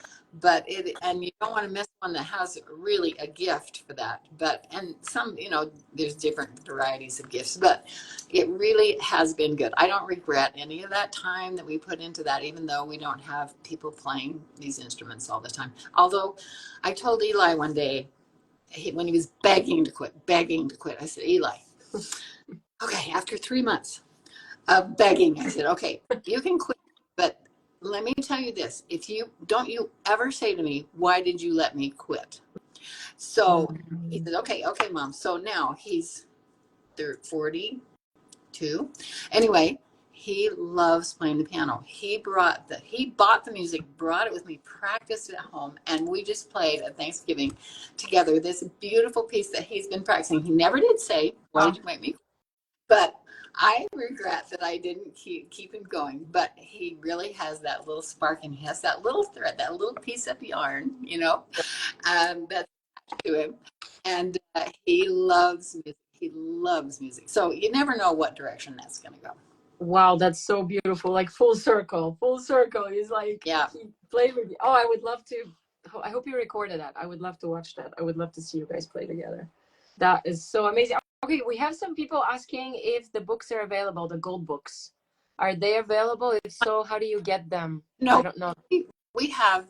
And you don't want to miss one that has really a gift for that. And some, you know, there's different varieties of gifts, but it really has been good. I don't regret any of that time that we put into that, even though we don't have people playing these instruments all the time. Although I told Eli one day, when he was begging to quit, I said, Eli, okay, after 3 months of begging, I said, okay, you can quit, but let me tell you this. Don't you ever say to me, why did you let me quit? So he said, okay, Mom. So now he's 42. Anyway, he loves playing the piano. He bought the music, brought it with me, practiced it at home, and we just played at Thanksgiving together this beautiful piece that he's been practicing. He never did say, why did you make me? But I regret that I didn't keep him going, but he really has that little spark, and he has that little thread, that little piece of yarn, that's to him. And he loves music. He loves music. So you never know what direction that's going to go. Wow, that's so beautiful. Like full circle, full circle. He's like, yeah, he played with you. Oh, I would love to. I hope you recorded that. I would love to watch that. I would love to see you guys play together. That is so amazing. Okay, we have some people asking if the books are available, the gold books. Are they available? If so, how do you get them? No, I don't know. We have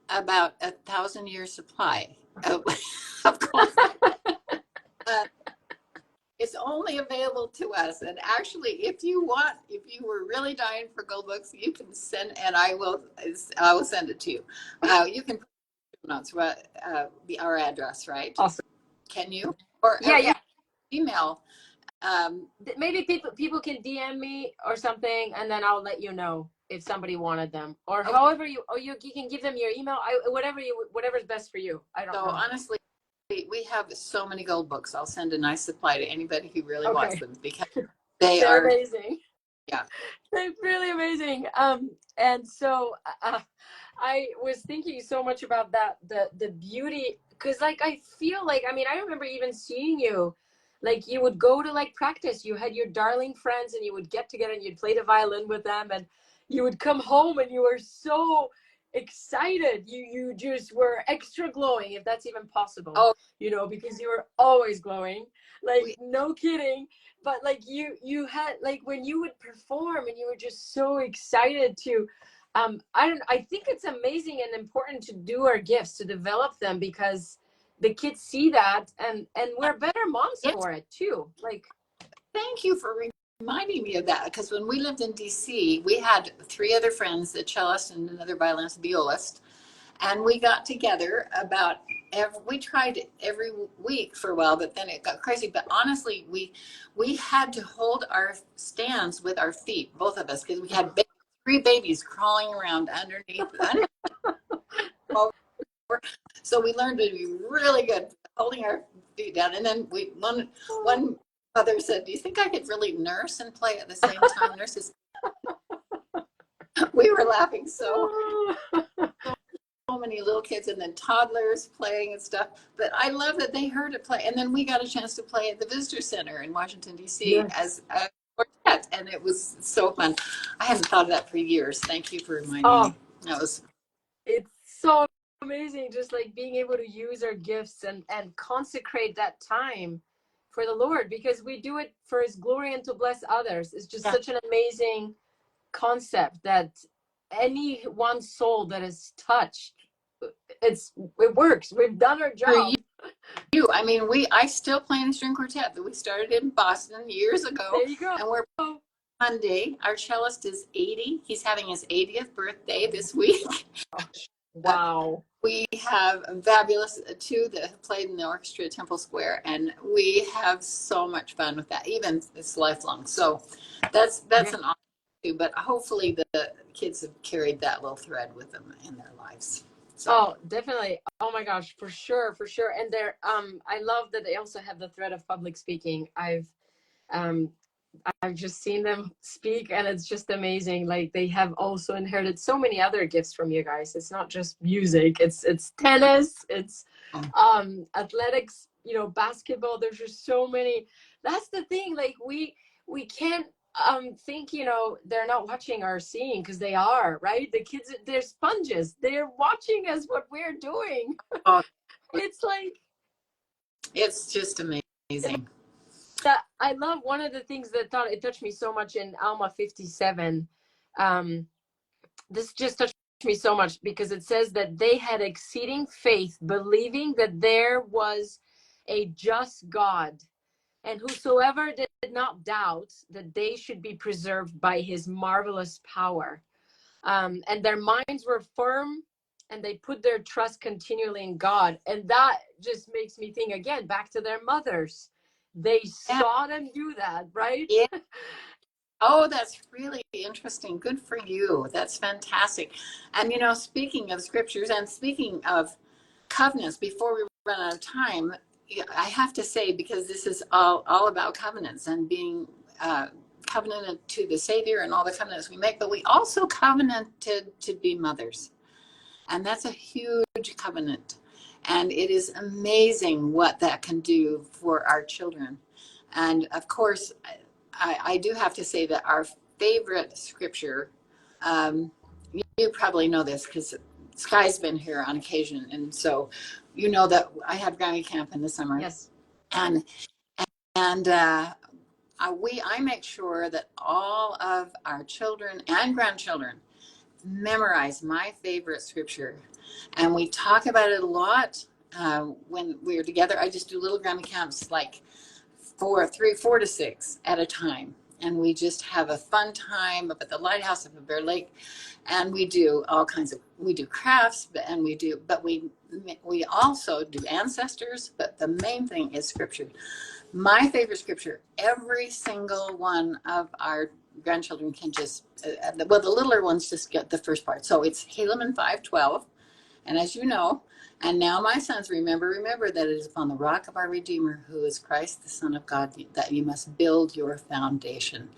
about 1,000-year supply of gold. It's only available to us. And actually, if you were really dying for gold books, you can send, and I will send it to you. You can put notes, our address, right? Awesome. Can you? Or yeah. Email. Maybe people can DM me or something, and then I'll let you know if somebody wanted them, or okay. However you can give them your email. Whatever's best for you. I don't know. Honestly, we have so many gold books. I'll send a nice supply to anybody who really wants them, because they're amazing. Yeah, they're really amazing. And so I was thinking so much about that, the beauty, because like I feel like, I mean, I remember even seeing you, like you would go to like practice, you had your darling friends and you would get together and you'd play the violin with them, and you would come home and you were so excited. You just were extra glowing, if that's even possible. Because you were always glowing, like no kidding. But like you had, like when you would perform and you were just so excited to I think it's amazing and important to do our gifts, to develop them, because the kids see that, and we're better moms for it too. Like, thank you for reminding me of that, because when we lived in DC, we had 3 other friends, a cellist and another violinist, violist, and we got together we tried every week for a while, but then it got crazy. But honestly, we had to hold our stands with our feet, both of us, because we had 3 babies crawling around underneath. So we learned to be really good holding our feet down. And then one mother said, "Do you think I could really nurse and play at the same time?" Nurses. We were laughing so many little kids, and then toddlers playing and stuff. But I love that they heard it play. And then we got a chance to play at the Visitor Center in Washington, D.C. as a quartet, and it was so fun. I hadn't thought of that for years. Thank you for reminding me. It's so amazing, just like being able to use our gifts and consecrate that time for the Lord, because we do it for His glory and to bless others. It's just such an amazing concept that any one soul that is touched, it works. We've done our job. I mean, I still play in a string quartet that we started in Boston years ago. There you go. And we're Monday. Our cellist is 80. He's having his 80th birthday this week. Wow. We have a fabulous 2 that have played in the orchestra at Temple Square, and we have so much fun with that. Even it's lifelong. So that's an awesome too. But hopefully the kids have carried that little thread with them in their lives. So. Oh, definitely. Oh my gosh, for sure. And they're I love that they also have the thread of public speaking. I've just seen them speak, and it's just amazing. Like, they have also inherited so many other gifts from you guys. It's not just music, it's tennis, it's athletics, basketball. There's just so many. That's the thing, like we can't think they're not watching or seeing, because they are, right? The kids, they're sponges, they're watching us, what we're doing. It's just amazing. I love one of the things that it touched me so much in Alma 57. This just touched me so much, because it says that they had exceeding faith, believing that there was a just God, and whosoever did not doubt that they should be preserved by His marvelous power. And their minds were firm, and they put their trust continually in God. And that just makes me think again back to their mothers. They saw them do that, right? Yeah. Oh, that's really interesting. Good for you. That's fantastic. And, speaking of scriptures and speaking of covenants, before we run out of time, I have to say, because this is all about covenants and being covenanted to the Savior and all the covenants we make, but we also covenanted to be mothers. And that's a huge covenant. And it is amazing what that can do for our children. And of course, I do have to say that our favorite scripture, you probably know this because Sky's been here on occasion. And so you know that I have Grammy Camp in the summer. Yes. And I make sure that all of our children and grandchildren memorize my favorite scripture. And we talk about it a lot when we're together. I just do little Grammy camps, like 4 to 6 at a time. And we just have a fun time up at the lighthouse up at Bear Lake. And we do all kinds of, we do crafts, but we also do ancestors. But the main thing is scripture. My favorite scripture, every single one of our grandchildren can just, the littler ones just get the first part. So it's Helaman 5:12. And as you know, and now my sons, remember that it is upon the rock of our Redeemer, who is Christ, the Son of God, that you must build your foundation.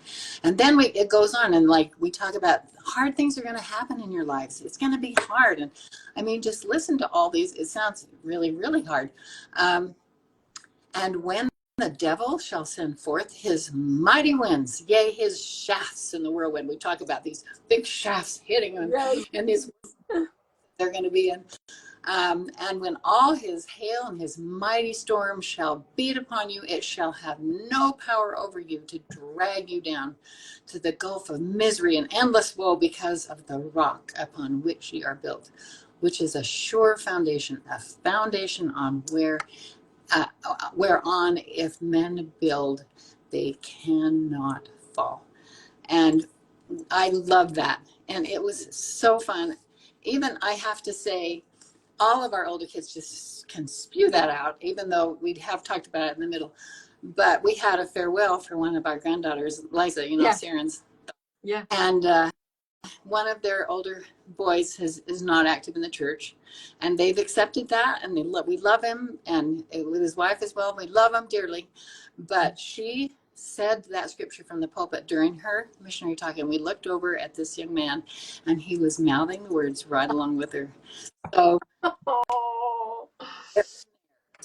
And then it goes on, and like we talk about, hard things are going to happen in your lives. It's going to be hard. And I mean, just listen to all these. It sounds really, really hard. And when the devil shall send forth his mighty winds, yea, his shafts in the whirlwind. We talk about these big shafts hitting them, and these they're going to be in. And when all his hail and his mighty storm shall beat upon you, it shall have no power over you to drag you down to the gulf of misery and endless woe, because of the rock upon which ye are built, which is a sure foundation, a foundation on whereon if men build, they cannot fall. And I love that. And it was so fun. Even I have to say, all of our older kids just can spew that out, even though we have talked about it in the middle. But we had a farewell for one of our granddaughters, Liza, Saren's. Yeah. And one of their older boys is not active in the church, and they've accepted that, and we love him, and with his wife as well. We love him dearly. But she said that scripture from the pulpit during her missionary talk, and we looked over at this young man, and he was mouthing the words right along with her. So,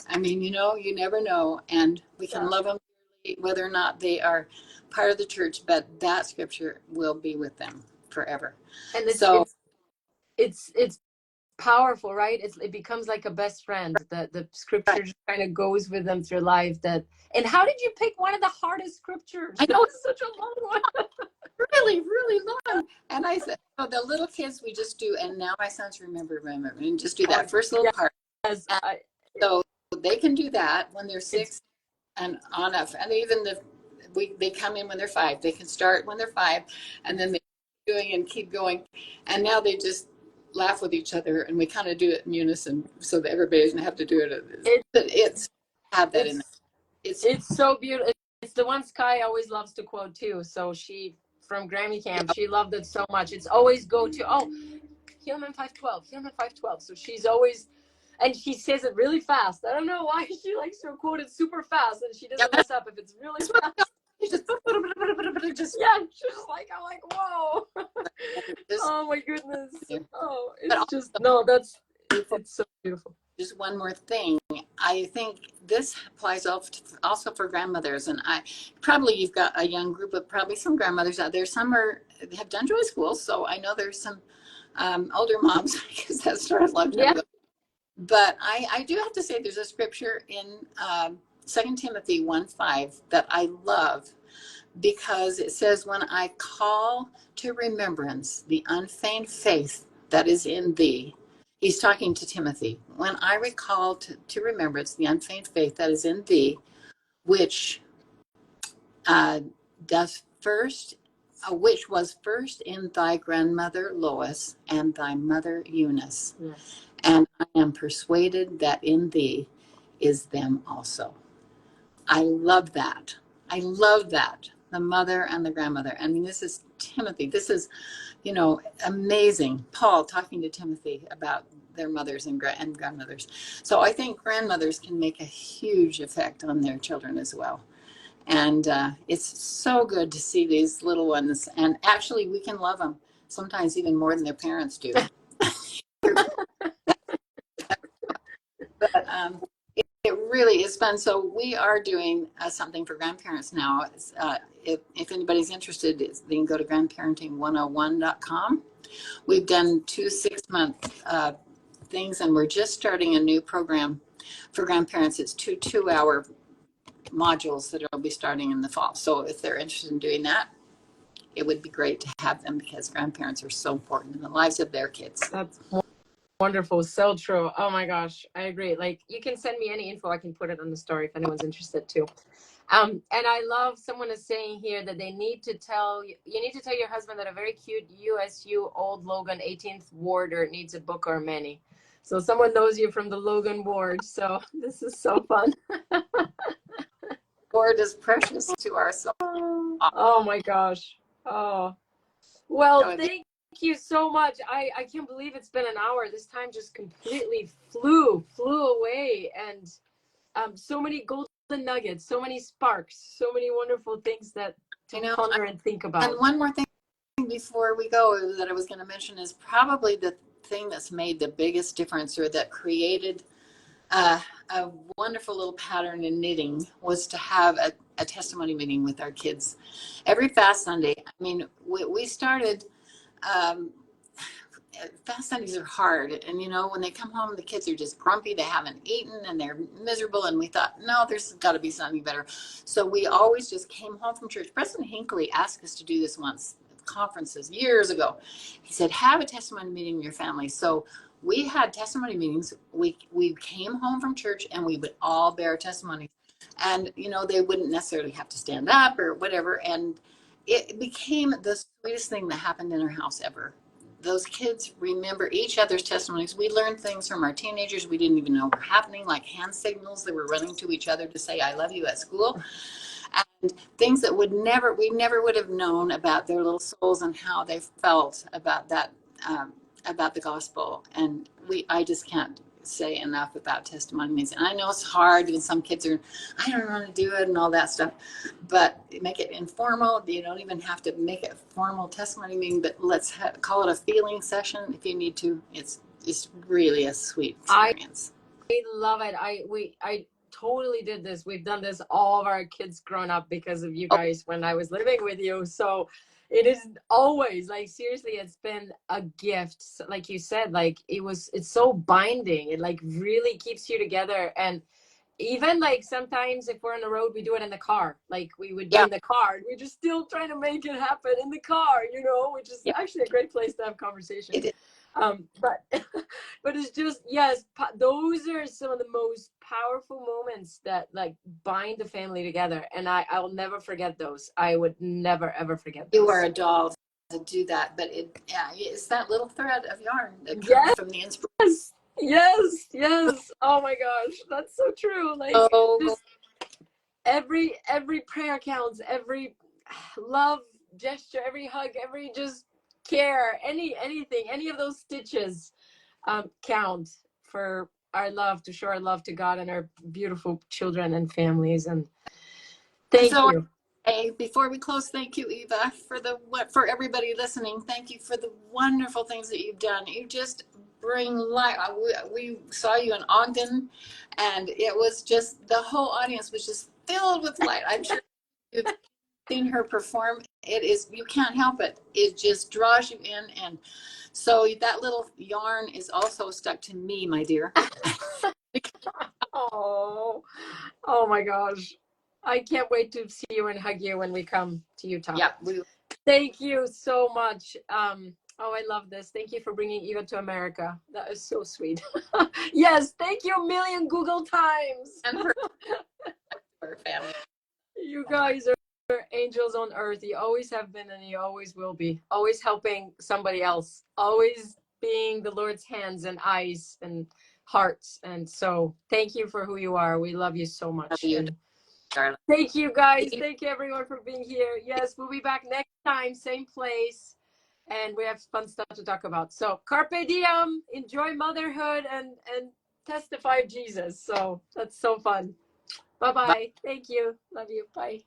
I mean, you never know, and we can love them whether or not they are part of the church, but that scripture will be with them forever. And it's powerful, right? It becomes like a best friend. The scripture just kind of goes with them through life. And how did you pick one of the hardest scriptures? I know, it's such a long one. really, really long. And I said, the little kids, we just do, and now my sons remember, and just do that first little part. Yes, so they can do that when they're 6 and on up. And even they come in when they're 5. They can start when they're 5, and then they keep doing and keep going. And now they just laugh with each other, and we kind of do it in unison, so that everybody doesn't have to do it. It's have that in there. It's so beautiful. It's the one Sky always loves to quote too. So she, from Grammy Camp, she loved it so much. It's always go to, Helaman 5:12, Helaman 5:12. So she's always, and she says it really fast. I don't know why she likes to quote it super fast, and she doesn't mess up if it's really fast. Just she's like, I'm like, whoa. Oh my goodness. Oh, it's so beautiful. Just one more thing. I think this applies also for grandmothers, and you've got a young group of probably some grandmothers out there. Some have done Joy School, so I know there's some older moms, because that started a long time ago. But I do have to say, there's a scripture in 2 Timothy 1:5 that I love, because it says, when I call to remembrance the unfeigned faith that is in thee. He's talking to Timothy. When I recall to remembrance the unfeigned faith that is in thee, which which was first in thy grandmother Lois and thy mother Eunice. Yes. And I am persuaded that in thee is them also. I love that. The mother and the grandmother. I mean, this is Timothy. This is, amazing. Paul talking to Timothy about their mothers and grandmothers. So I think grandmothers can make a huge effect on their children as well. And it's so good to see these little ones. And actually, we can love them sometimes even more than their parents do. But it really is fun. So we are doing something for grandparents now. If anybody's interested, they can go to grandparenting101.com. We've done 2 6-month things, and we're just starting a new program for grandparents. It's 2 2-hour modules that will be starting in the fall. So if they're interested in doing that, it would be great to have them, because grandparents are so important in the lives of their kids. That's wonderful. So true. Oh my gosh. I agree. Like, you can send me any info. I can put it on the story if anyone's interested too. And I love someone is saying here that they need to tell you need to tell your husband that a very cute USU Old Logan 18th warder needs a book or many. So someone knows you from the Logan ward. So this is so fun. Lord is precious to our soul. Oh my gosh. Oh, well, thank you so much. I can't believe it's been an hour. This time just completely flew away. And so many golden nuggets, so many sparks, so many wonderful things that to ponder and think about. And one more thing before we go that I was going to mention is probably the thing that's made the biggest difference, or that created a wonderful little pattern in knitting, was to have a testimony meeting with our kids every Fast Sunday. I mean, we started, Fast Sundays are hard. And, when they come home, the kids are just grumpy. They haven't eaten and they're miserable. And we thought, no, there's got to be something better. So we always just came home from church. President Hinckley asked us to do this once at conferences years ago. He said, have a testimony meeting in your family. So we had testimony meetings. We came home from church and we would all bear testimony. And, they wouldn't necessarily have to stand up or whatever. And it became the sweetest thing that happened in our house ever. Those kids remember each other's testimonies. We learned things from our teenagers we didn't even know were happening, like hand signals. They were running to each other to say, I love you at school. And things that we never would have known about their little souls and how they felt about that, about the gospel. And I just can't say enough about testimonies. And I know it's hard, and some kids are, I don't want to do it and all that stuff, but make it informal. You don't even have to make it a formal testimony meeting, but let's call it a feeling session if you need to. It's really a sweet experience. I love it. I totally did this. We've done this, all of our kids grown up, because of you guys when I was living with you. So it is always, like, seriously, it's been a gift. Like you said, like, it's so binding. It like really keeps you together. And even like sometimes if we're on the road, we do it in the car. Like, we would be in the car and we're just still trying to make it happen in the car, which is actually a great place to have conversation. But it's just, yes, those are some of the most powerful moments that like bind the family together, and I'll never forget those. I would never ever forget those. You are a doll to do that, but it's that little thread of yarn that comes from the inspiration. Yes. Oh my gosh, that's so true. Like, just every prayer counts, every love gesture, every hug, every just care, anything, any of those stitches count for our love, to show our love to God and our beautiful children and families. And thank you. Hey, before we close, thank you, Eva, for everybody listening. Thank you for the wonderful things that you've done. You just bring light. We saw you in Ogden, and it was just, the whole audience was just filled with light. I'm sure you've seen her perform. You can't help it. It just draws you in. And so that little yarn is also stuck to me, my dear. Oh my gosh. I can't wait to see you and hug you when we come to Utah. Yeah. Thank you so much. I love this. Thank you for bringing Eva to America. That is so sweet. Yes, thank you a million Google times. And her family. You guys are angels on earth. You always have been and you always will be. Always helping somebody else. Always being the Lord's hands and eyes and hearts. And so thank you for who you are. We love you so much. Love you, darling. Thank you guys. Thank you everyone for being here. Yes, we'll be back next time, same place. And we have fun stuff to talk about. So carpe diem, enjoy motherhood and testify of Jesus. So that's so fun. Bye-bye. Thank you. Love you. Bye.